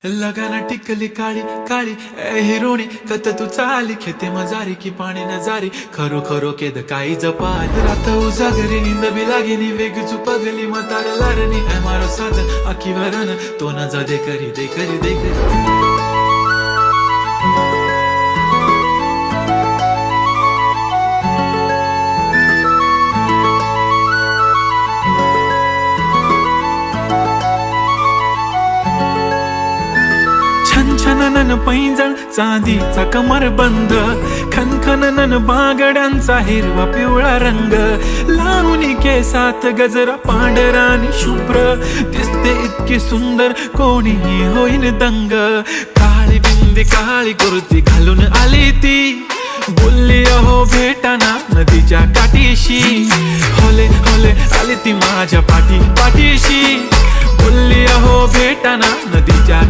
लगाना टिकली काळी काळी ए हिरोणी कत तू चाली खेते मजारी की पाणी नजारी खरो खरो केद काही जपाल रात उजागरी निंद बी लागेनी वेग चुपगली मतार लारणी है मारो साजन आखी वरन तो न जा दे करी दे करी दे करी छनछनन पैंजण चांदीचा कमर बंद खनखनन बागड्यांचा हिरवा पिवळा रंग लावणी केसात गजरा पांढरा आणि शुभ्र दिसते इतकी सुंदर कोणीही होईन दंग काळी बिंदी काळी कुर्ती घालून आली ती बोलली अहो भेटाना नदीच्या काठीशी होले होले आली ती माझ्या पाठीशी बोलली अहो भेटाना नदीच्या